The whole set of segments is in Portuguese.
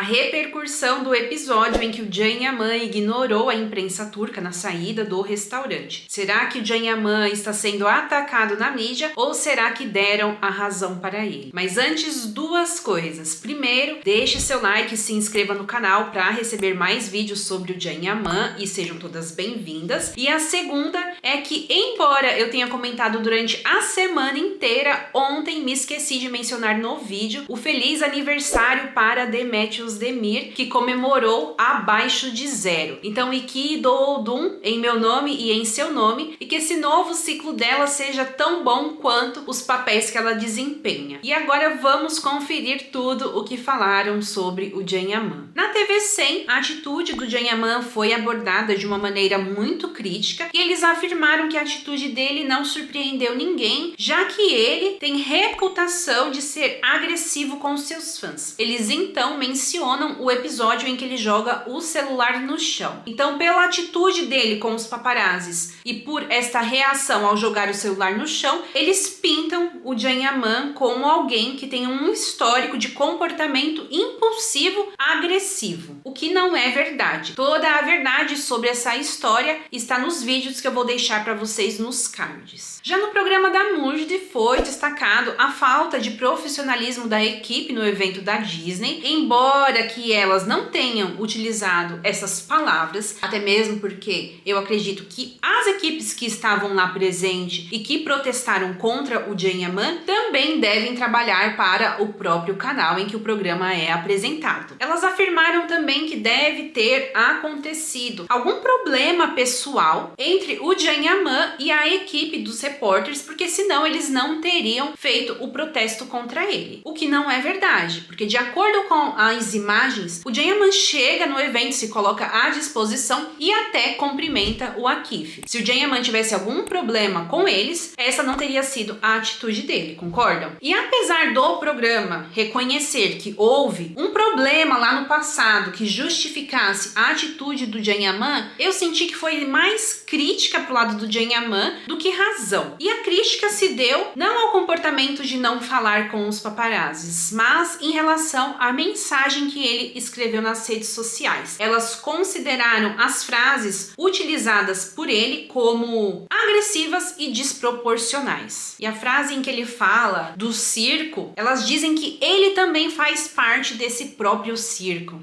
A repercussão do episódio em que o Can Yaman ignorou a imprensa turca na saída do restaurante. Será que o Can Yaman está sendo atacado na mídia ou será que deram a razão para ele? Mas antes, duas coisas. Primeiro, deixe seu like e se inscreva no canal para receber mais vídeos sobre o Can Yaman e sejam todas bem-vindas. E a segunda é que, embora eu tenha comentado durante a semana inteira, ontem me esqueci de mencionar no vídeo o feliz aniversário para Demetrios Demir, que comemorou abaixo de 0. Então, Iki Doodum em meu nome e em seu nome, e que esse novo ciclo dela seja tão bom quanto os papéis que ela desempenha. E agora vamos conferir tudo o que falaram sobre o Can Yaman. Na TV 100, a atitude do Can Yaman foi abordada de uma maneira muito crítica e eles afirmaram que a atitude dele não surpreendeu ninguém, já que ele tem reputação de ser agressivo com seus fãs. Eles então mencionam o episódio em que ele joga o celular no chão. Então, pela atitude dele com os paparazzis e por esta reação ao jogar o celular no chão, eles pintam o Can Yaman como alguém que tem um histórico de comportamento impulsivo agressivo, o que não é verdade. Toda a verdade sobre essa história está nos vídeos que eu vou deixar para vocês nos cards. Já no programa da Mujd foi destacado a falta de profissionalismo da equipe no evento da Disney, embora que elas não tenham utilizado essas palavras, até mesmo porque eu acredito que as equipes que estavam lá presentes e que protestaram contra o Can Yaman também devem trabalhar para o próprio canal em que o programa é apresentado. Elas afirmaram também que deve ter acontecido algum problema pessoal entre o Can Yaman e a equipe dos repórteres, porque senão eles não teriam feito o protesto contra ele. O que não é verdade, porque de acordo com as imagens, o Can Yaman chega no evento, se coloca à disposição e até cumprimenta o Akif. Se o Can Yaman tivesse algum problema com eles, essa não teria sido a atitude dele, concordam? E apesar do programa reconhecer que houve um problema lá no passado que justificasse a atitude do Can Yaman, eu senti que foi mais crítica pro lado do Can Yaman do que razão. E a crítica se deu não ao comportamento de não falar com os paparazzis, mas em relação à mensagem que ele escreveu nas redes sociais. Elas consideraram as frases utilizadas por ele como agressivas e desproporcionais. E a frase em que ele fala do circo, elas dizem que ele também faz parte desse próprio circo.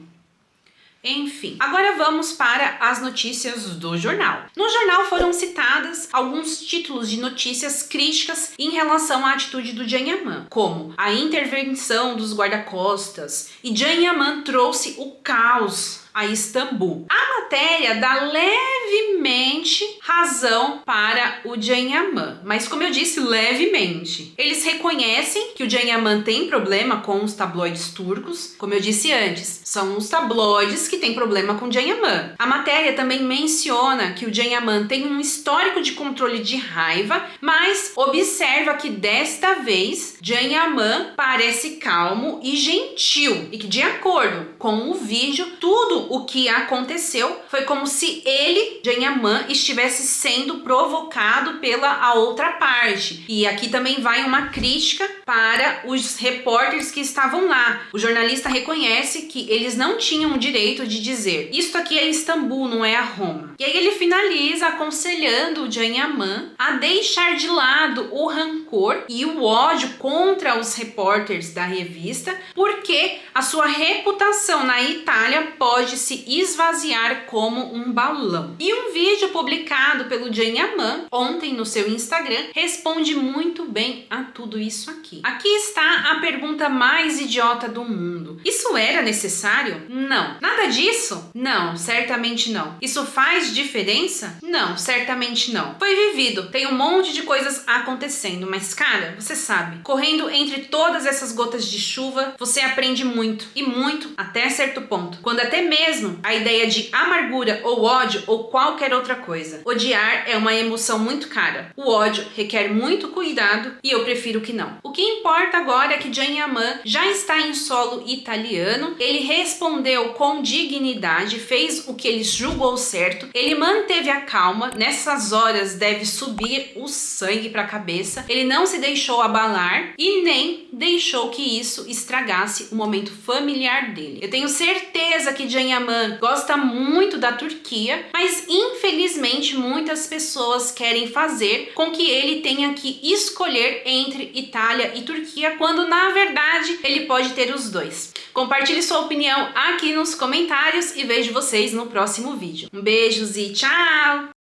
Enfim, agora vamos para as notícias do jornal. No jornal foram citadas alguns títulos de notícias críticas em relação à atitude do Can Yaman, como a intervenção dos guarda-costas e Can Yaman trouxe o caos a Istambul. A matéria dá levemente razão para o Can Yaman, mas como eu disse, levemente. Eles reconhecem que o Can Yaman tem problema com os tabloides turcos, como eu disse antes, são os tabloides que têm problema com o Can Yaman. A matéria também menciona que o Can Yaman tem um histórico de controle de raiva, mas observa que desta vez Can Yaman parece calmo e gentil e que, de acordo com o vídeo, tudo o que aconteceu foi como se ele, Can Yaman, estivesse sendo provocado pela a outra parte. E aqui também vai uma crítica para os repórteres que estavam lá. O jornalista reconhece que eles não tinham o direito de dizer: isto aqui é Istambul, não é a Roma. E aí ele finaliza aconselhando o Can Yaman a deixar de lado o rancor e o ódio contra os repórteres da revista, porque a sua reputação na Itália pode se esvaziar como um balão. E um vídeo publicado pelo Can Yaman ontem no seu Instagram responde muito bem a tudo isso aqui. Aqui está a pergunta mais idiota do mundo. Isso era necessário? Não. Nada disso? Não, certamente não. Isso faz diferença? Não, certamente não. Foi vivido, tem um monte de coisas acontecendo, mas cara, você sabe, correndo entre todas essas gotas de chuva, você aprende muito, e muito até certo ponto. Quando até mesmo mesmo a ideia de amargura ou ódio ou qualquer outra coisa. Odiar é uma emoção muito cara. O ódio requer muito cuidado e eu prefiro que não. O que importa agora é que Can Yaman já está em solo italiano, ele respondeu com dignidade, fez o que ele julgou certo, ele manteve a calma, nessas horas deve subir o sangue para a cabeça, ele não se deixou abalar e nem deixou que isso estragasse o momento familiar dele. Eu tenho certeza que Can Yaman gosta muito da Turquia, mas infelizmente muitas pessoas querem fazer com que ele tenha que escolher entre Itália e Turquia, quando na verdade ele pode ter os dois. Compartilhe sua opinião aqui nos comentários e vejo vocês no próximo vídeo. Beijos e tchau!